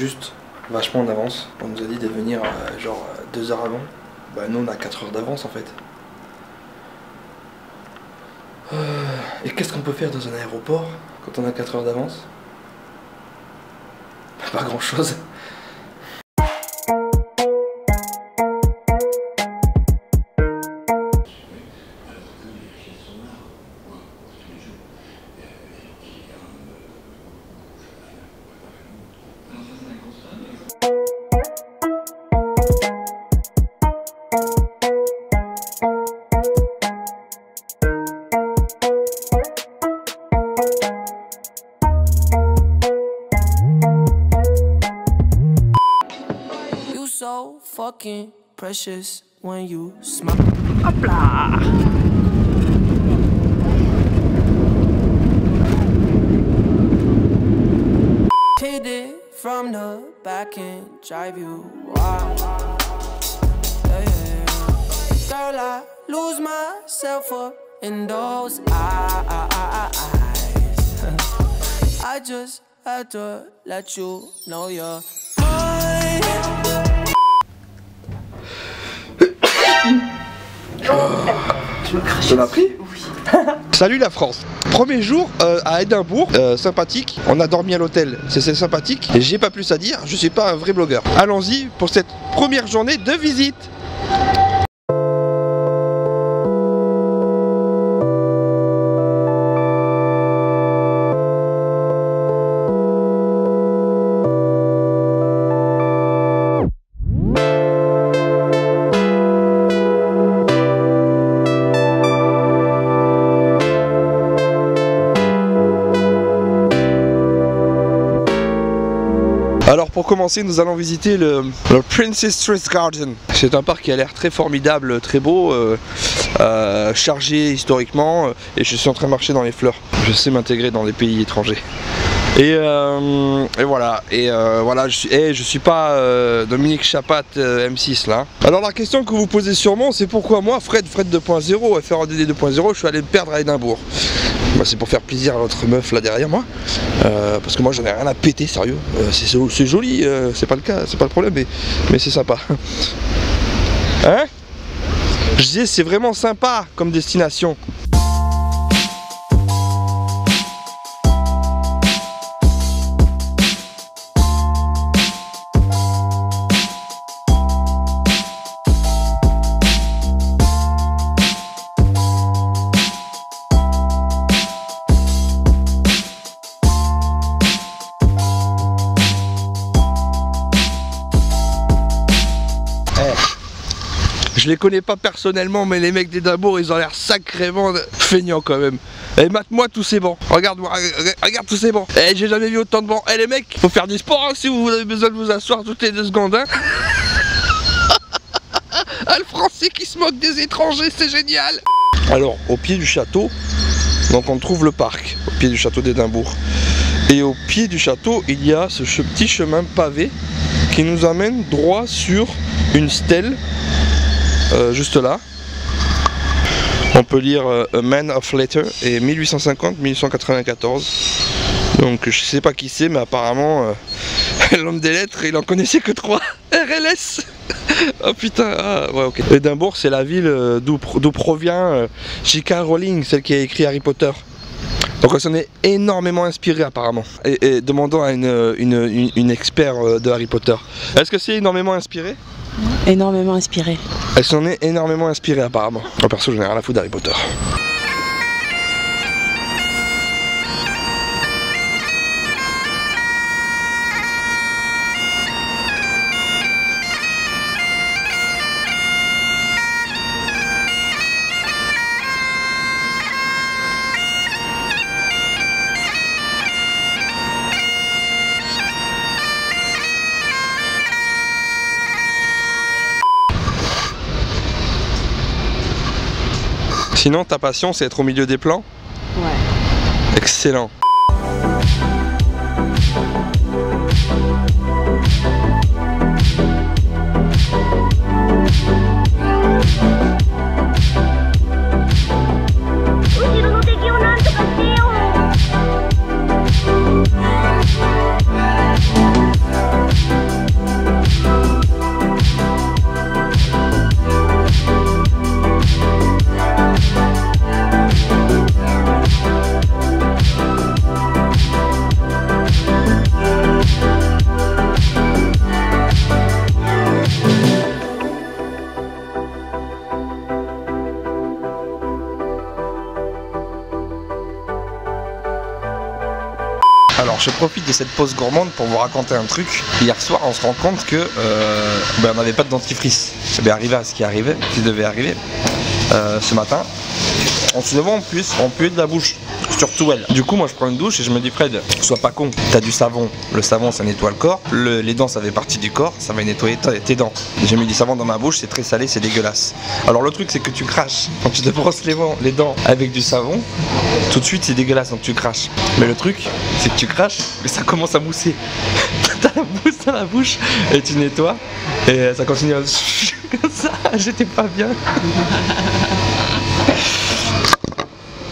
juste vachement en avance. On nous a dit de venir genre 2 heures avant. Bah nous on a 4 heures d'avance en fait. Et qu'est-ce qu'on peut faire dans un aéroport quand on a 4 heures d'avance? Pas grand chose. So fucking precious when you smile. Hop là. Hit it from the back and drive you wild. Yeah, yeah. Girl, I lose myself up in those eyes. I just had to let you know you're mine. Ça m'a pris? Oui. Salut la France. Premier jour à Édimbourg, sympathique. On a dormi à l'hôtel, c'est sympathique. Et j'ai pas plus à dire, je suis pas un vrai blogueur. Allons-y pour cette première journée de visite. Alors pour commencer, nous allons visiter le Princess Street Garden. C'est un parc qui a l'air très formidable, très beau, chargé historiquement, et je suis en train de marcher dans les fleurs. Je sais m'intégrer dans les pays étrangers. Et voilà, je suis pas Dominique Chapat M6 là. Alors la question que vous posez sûrement, c'est pourquoi moi, Fred 2.0, FRDD 2.0, je suis allé me perdre à Édimbourg. Bah, c'est pour faire plaisir à l'autre meuf là derrière moi, parce que moi j'en ai rien à péter, sérieux. C'est joli, c'est pas le cas, c'est pas le problème, mais c'est sympa. Hein? Je disais, c'est vraiment sympa comme destination. Je les connais pas personnellement, mais les mecs d'Édimbourg, ils ont l'air sacrément feignants quand même. Et mate-moi tous ces bancs. Regarde-moi, regarde tous ces bancs. Et j'ai jamais vu autant de bancs. Et les mecs, faut faire du sport hein, si vous avez besoin de vous asseoir toutes les 2 secondes. Hein. Ah, le français qui se moque des étrangers, c'est génial. Alors, au pied du château, donc on trouve le parc, au pied du château d'Édimbourg. Et au pied du château, il y a ce petit chemin pavé qui nous amène droit sur une stèle. Juste là, on peut lire A Man of Letter et 1850-1894. Donc je sais pas qui c'est, mais apparemment l'homme des lettres, il en connaissait que 3. RLS. Oh putain, ah, ouais, ok. Édimbourg, c'est la ville d'où provient J.K. Rowling, celle qui a écrit Harry Potter. Donc elle s'en est énormément inspirée apparemment. Et demandons à une expert de Harry Potter. Est-ce que c'est énormément inspiré? Énormément inspiré. Elle s'en est énormément inspirée apparemment. En perso, j'en ai rien à foutre d'Harry Potter. Sinon, ta passion, c'est être au milieu des plans? Ouais. Excellent. Alors je profite de cette pause gourmande pour vous raconter un truc. Hier soir on se rend compte que on n'avait pas de dentifrice. Ça devait arriver à ce qui arrivait, qui devait arriver ce matin. On se levant en plus, on puait de la bouche, surtout elle. Du coup moi je prends une douche et je me dis Fred, sois pas con, t'as du savon, le savon ça nettoie le corps, les dents ça fait partie du corps, ça va nettoyer tes dents. J'ai mis du savon dans ma bouche, c'est très salé, c'est dégueulasse. Alors le truc c'est que tu craches, quand tu te brosses les dents avec du savon, tout de suite c'est dégueulasse donc tu craches. Mais le truc c'est que tu craches, mais ça commence à mousser. T'as la mousse dans la bouche et tu nettoies et ça continue à comme ça, j'étais pas bien.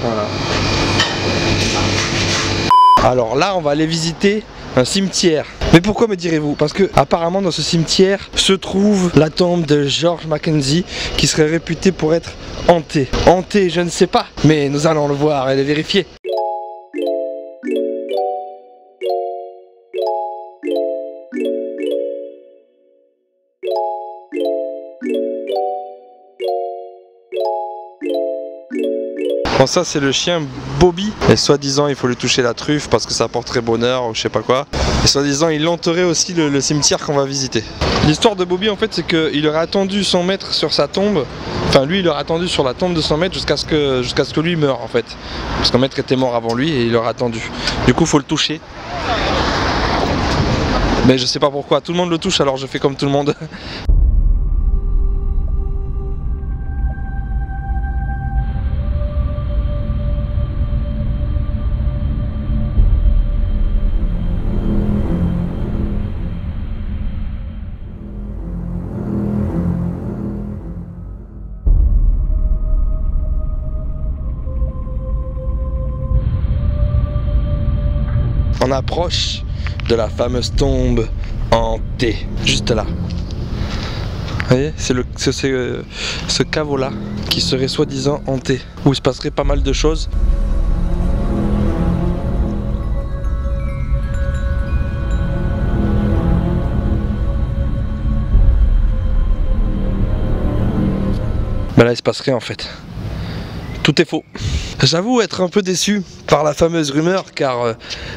Voilà. Alors là on va aller visiter un cimetière. Mais pourquoi me direz-vous? Parce que apparemment dans ce cimetière se trouve la tombe de George Mackenzie qui serait réputée pour être hantée. Hantée je ne sais pas, mais nous allons le voir et le vérifier. Bon ça c'est le chien Bobby et soi-disant il faut lui toucher la truffe parce que ça apporterait bonheur ou je sais pas quoi. Et soi-disant il enterrait aussi le cimetière qu'on va visiter. L'histoire de Bobby en fait c'est qu'il aurait attendu son maître sur sa tombe. Enfin lui il aurait attendu sur la tombe de son maître jusqu'à ce que lui meure en fait. Parce que son maître était mort avant lui et il aurait attendu. Du coup faut le toucher. Mais je sais pas pourquoi, tout le monde le touche alors je fais comme tout le monde. On approche de la fameuse tombe hantée, juste là. Vous voyez, c'est ce caveau là qui serait soi-disant hanté, où il se passerait pas mal de choses. Ben là il se passerait en fait. Tout est faux. J'avoue être un peu déçu par la fameuse rumeur car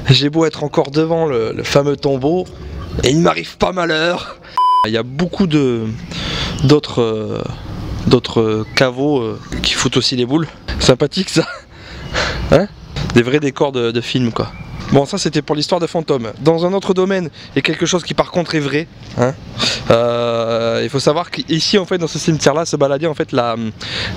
j'ai beau être encore devant le fameux tombeau et il ne m'arrive pas malheur. Il y a beaucoup d'autres caveaux qui foutent aussi les boules. Sympathique ça, hein? Des vrais décors de films quoi. Bon ça c'était pour l'histoire de fantômes. Dans un autre domaine, il y a quelque chose qui par contre est vrai. Hein, il faut savoir qu'ici en fait dans ce cimetière là se baladait en fait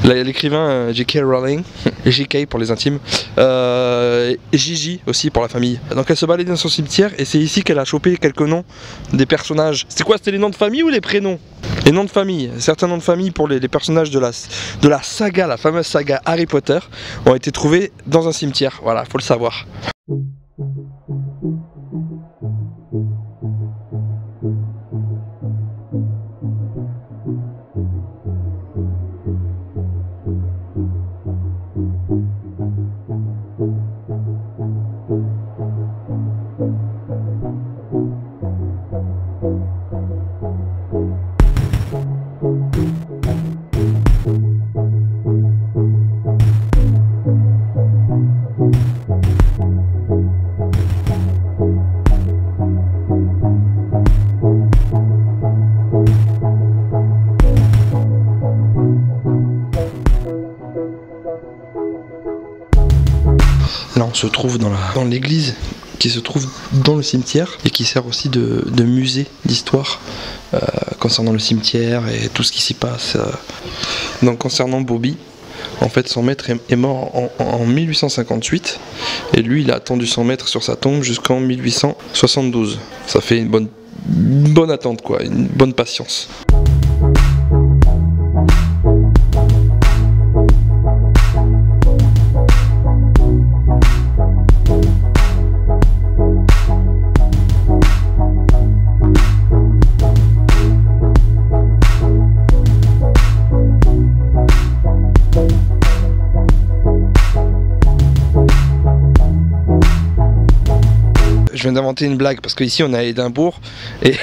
l'écrivain J.K. Rowling, J.K. pour les intimes, et Gigi aussi pour la famille. Donc elle se baladait dans son cimetière et c'est ici qu'elle a chopé quelques noms des personnages. C'était quoi? C'était les noms de famille ou les prénoms? Les noms de famille, certains noms de famille pour les personnages de la saga, la fameuse saga Harry Potter, ont été trouvés dans un cimetière. Voilà, faut le savoir. Là on se trouve dans l'église qui se trouve dans le cimetière et qui sert aussi de musée d'histoire concernant le cimetière et tout ce qui s'y passe. Donc concernant Bobby, en fait son maître est mort en 1858 et lui il a attendu son maître sur sa tombe jusqu'en 1872. Ça fait une bonne attente quoi, une bonne patience. Je viens d'inventer une blague parce qu'ici on est à Édimbourg et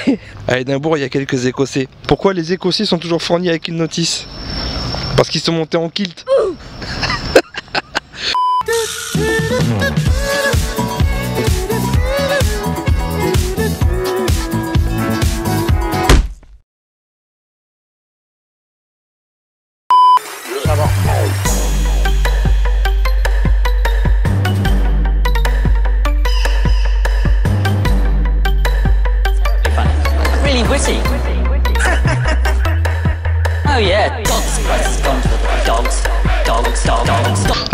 à Édimbourg il y a quelques Écossais. Pourquoi les Écossais sont toujours fournis avec une notice? Parce qu'ils sont montés en kilt.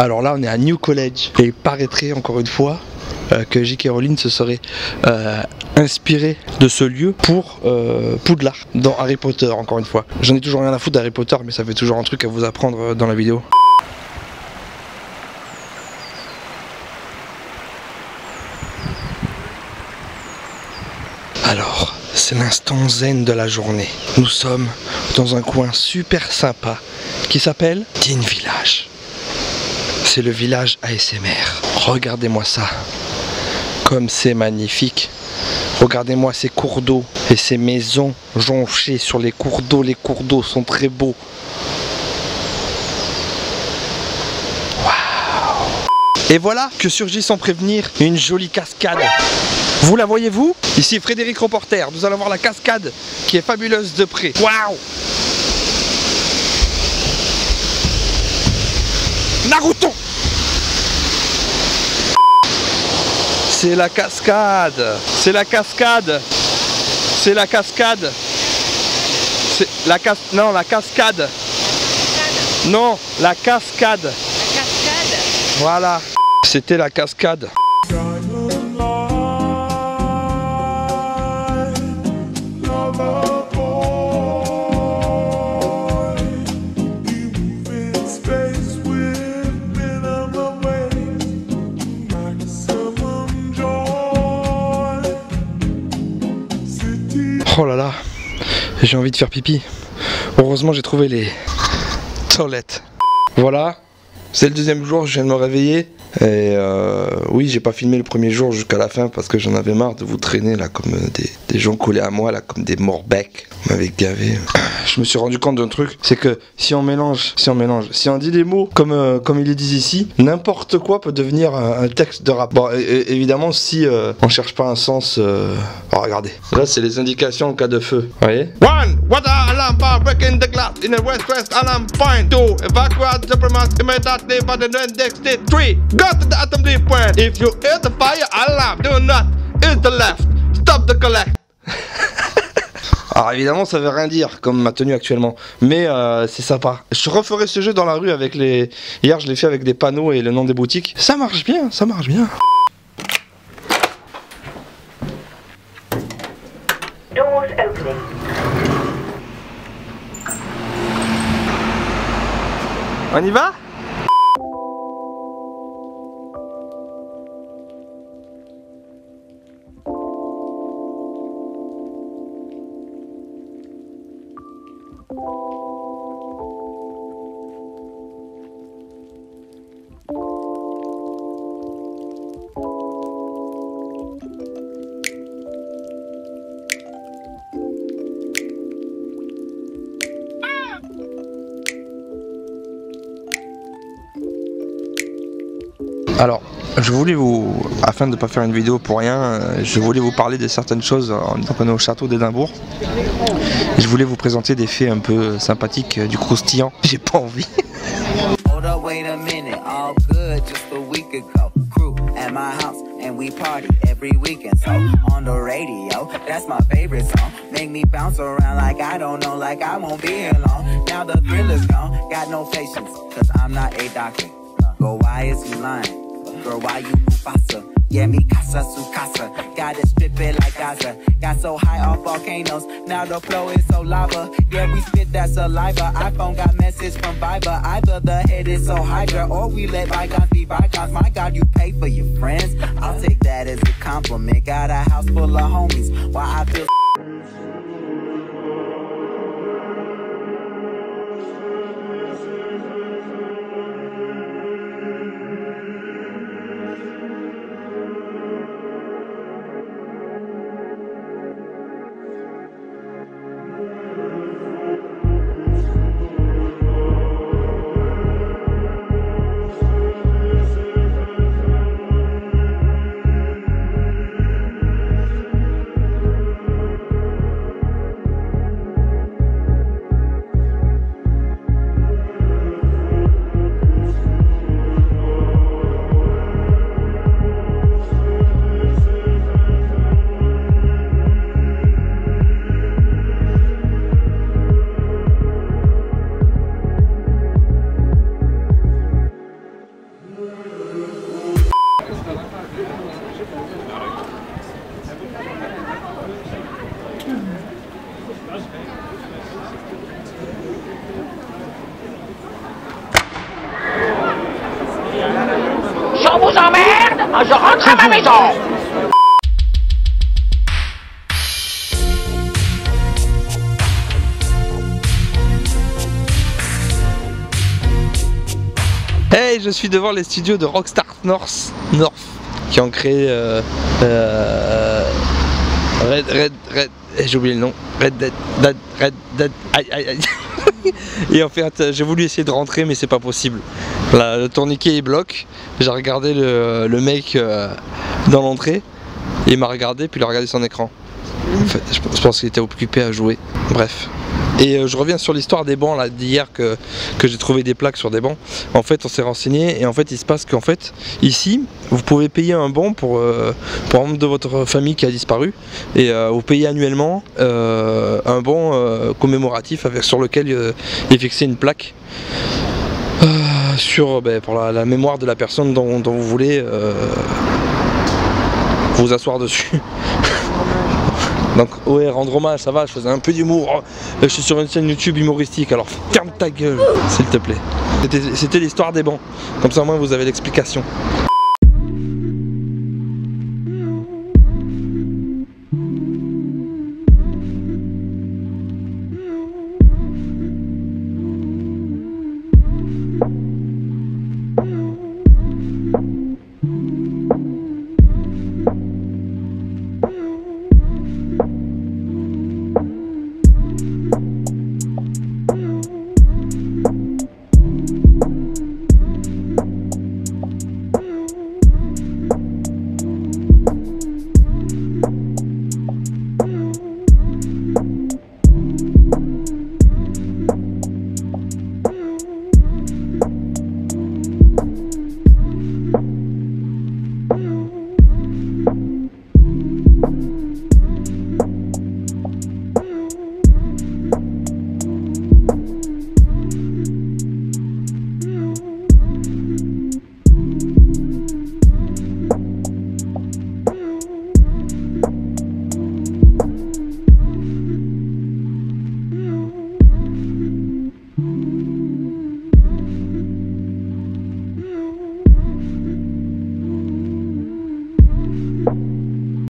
Alors là on est à New College et il paraîtrait encore une fois que J.K. Rowling se serait inspiré de ce lieu pour Poudlard dans Harry Potter, encore une fois. J'en ai toujours rien à foutre d'Harry Potter, mais ça fait toujours un truc à vous apprendre dans la vidéo. Alors, c'est l'instant zen de la journée. Nous sommes dans un coin super sympa qui s'appelle Dean Village. C'est le village ASMR. Regardez-moi ça. Comme c'est magnifique. Regardez-moi ces cours d'eau et ces maisons jonchées sur les cours d'eau. Les cours d'eau sont très beaux. Waouh! Et voilà que surgit sans prévenir une jolie cascade. Vous la voyez-vous? Ici Frédéric Reporter, nous allons voir la cascade qui est fabuleuse de près. Waouh! Naruto! C'est la cascade! C'est la cascade! C'est la cascade! C'est la non, la cascade! Non, la cascade! La cascade! Voilà! C'était la cascade! Oh là là, j'ai envie de faire pipi. Heureusement j'ai trouvé les toilettes. Voilà, c'est le deuxième jour, je viens de me réveiller. Et oui, j'ai pas filmé le premier jour jusqu'à la fin parce que j'en avais marre de vous traîner là comme des gens collés à moi là comme des morbecs. Vous m'avez gavé. Je me suis rendu compte d'un truc, c'est que si on mélange, si on dit des mots comme ils les disent ici, n'importe quoi peut devenir un texte de rap. Bon, évidemment si on cherche pas un sens. Oh, regardez, là c'est les indications en cas de feu. Vous voyez? One, water alarm bar breaking the glass in the west alarm point. 2, evacuate the premise immediately by the next state. 3, go to the assembly point. If you hear the fire alarm, do not hit the left. Stop the collect. Alors évidemment ça veut rien dire comme ma tenue actuellement, mais c'est sympa. Je referai ce jeu dans la rue avec les... Hier je l'ai fait avec des panneaux et le nom des boutiques. Ça marche bien, ça marche bien. Doors opening. On y va ? Alors, je voulais vous, afin de ne pas faire une vidéo pour rien, je voulais vous parler de certaines choses en étant qu'on est au château d'Édimbourg. Je voulais vous présenter des faits un peu sympathiques, du croustillant. J'ai pas envie. At my house and we party every weekend. So on the radio, that's my favorite song. Make me bounce around like I don't know, like I won't be here long. Now the thrill is gone, got no patience, cause I'm not a doctor. Go, why is he lying? Girl, why you Mufasa? Yeah, me casa su casa. Gotta strip it like Gaza. Got so high off volcanoes, now the flow is so lava. Yeah, we spit that saliva. iPhone got message from Viber. Either the head is so hydra, or we let bygones be bygones. My God, you pay for your friends. I'll take that as a compliment. Got a house full of homies. Why I feel on vous emmerde, je rentre à ma maison. Hey, je suis devant les studios de Rockstar North qui ont créé j'ai oublié le nom, Red Dead, aïe. Et en fait, j'ai voulu essayer de rentrer, mais c'est pas possible. Là, le tourniquet est bloqué. J'ai regardé le mec dans l'entrée, il m'a regardé, puis il a regardé son écran. En fait, je pense qu'il était occupé à jouer. Bref. Et je reviens sur l'histoire des bancs là d'hier que j'ai trouvé des plaques sur des bancs. En fait, on s'est renseigné et en fait, il se passe qu'en fait, ici, vous pouvez payer un banc pour un membre de votre famille qui a disparu et vous payez annuellement un banc commémoratif sur lequel est fixée une plaque pour la mémoire de la personne dont vous voulez vous asseoir dessus. Donc ouais, rendre hommage, ça va, je faisais un peu d'humour, je suis sur une chaîne YouTube humoristique, alors ferme ta gueule, s'il te plaît. C'était l'histoire des bancs, comme ça au moins vous avez l'explication.